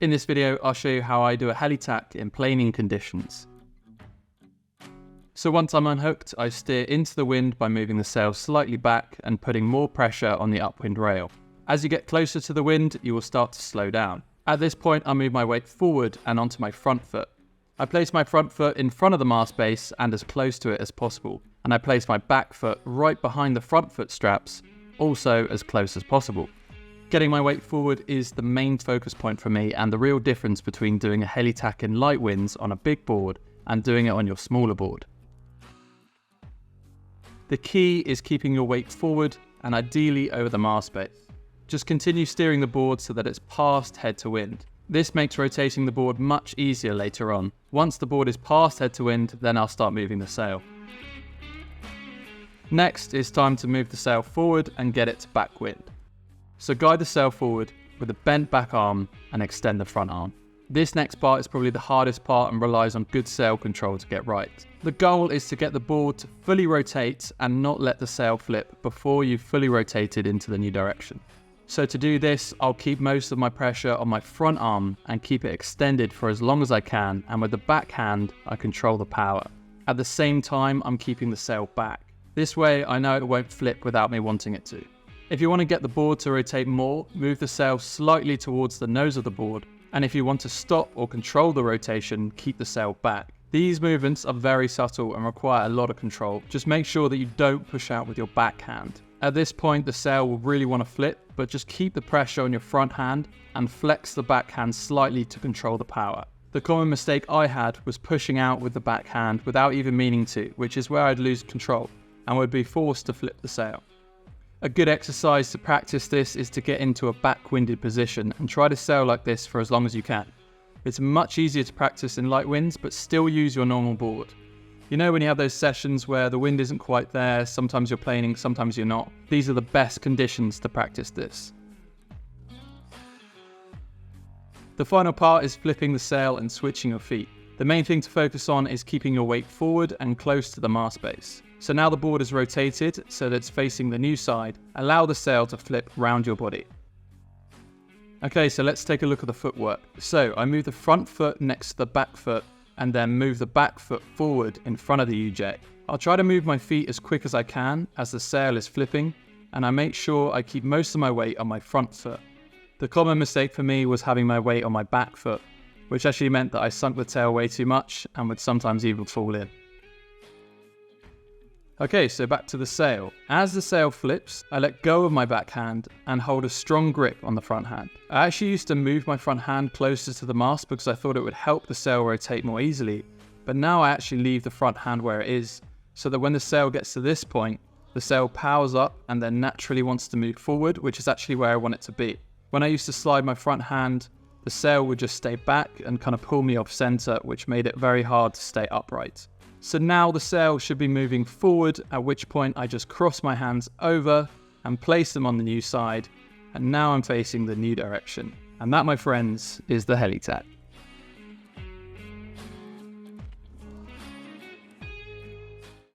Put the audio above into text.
In this video, I'll show you how I do a heli-tack in planing conditions. So once I'm unhooked, I steer into the wind by moving the sail slightly back and putting more pressure on the upwind rail. As you get closer to the wind, you will start to slow down. At this point, I move my weight forward and onto my front foot. I place my front foot in front of the mast base and as close to it as possible, and I place my back foot right behind the front foot straps, also as close as possible. Getting my weight forward is the main focus point for me and the real difference between doing a heli-tack in light winds on a big board and doing it on your smaller board. The key is keeping your weight forward and ideally over the mast base. Just continue steering the board so that it's past head to wind. This makes rotating the board much easier later on. Once the board is past head to wind, then I'll start moving the sail. Next, it's time to move the sail forward and get it to back wind. So guide the sail forward with a bent back arm and extend the front arm. This next part is probably the hardest part and relies on good sail control to get right. The goal is to get the board to fully rotate and not let the sail flip before you've fully rotated into the new direction. So to do this, I'll keep most of my pressure on my front arm and keep it extended for as long as I can, and with the back hand, I control the power. At the same time, I'm keeping the sail back. This way, I know it won't flip without me wanting it to. If you want to get the board to rotate more, move the sail slightly towards the nose of the board, and if you want to stop or control the rotation, keep the sail back. These movements are very subtle and require a lot of control. Just make sure that you don't push out with your back hand. At this point, the sail will really want to flip, but just keep the pressure on your front hand and flex the back hand slightly to control the power. The common mistake I had was pushing out with the back hand without even meaning to, which is where I'd lose control and would be forced to flip the sail. A good exercise to practice this is to get into a back-winded position and try to sail like this for as long as you can. It's much easier to practice in light winds, but still use your normal board. You know when you have those sessions where the wind isn't quite there, sometimes you're planing, sometimes you're not. These are the best conditions to practice this. The final part is flipping the sail and switching your feet. The main thing to focus on is keeping your weight forward and close to the mast base. So now the board is rotated so that it's facing the new side. Allow the sail to flip round your body. Okay, so let's take a look at the footwork. So I move the front foot next to the back foot and then move the back foot forward in front of the UJ. I'll try to move my feet as quick as I can as the sail is flipping, and I make sure I keep most of my weight on my front foot. The common mistake for me was having my weight on my back foot, which actually meant that I sunk the tail way too much and would sometimes even fall in. Okay, so back to the sail. As the sail flips, I let go of my back hand and hold a strong grip on the front hand. I actually used to move my front hand closer to the mast because I thought it would help the sail rotate more easily, but now I actually leave the front hand where it is, so that when the sail gets to this point, the sail powers up and then naturally wants to move forward, which is actually where I want it to be. When I used to slide my front hand, the sail would just stay back and kind of pull me off center, which made it very hard to stay upright. So now the sail should be moving forward, at which point I just cross my hands over and place them on the new side, and now I'm facing the new direction. And that, my friends, is the heli-tack.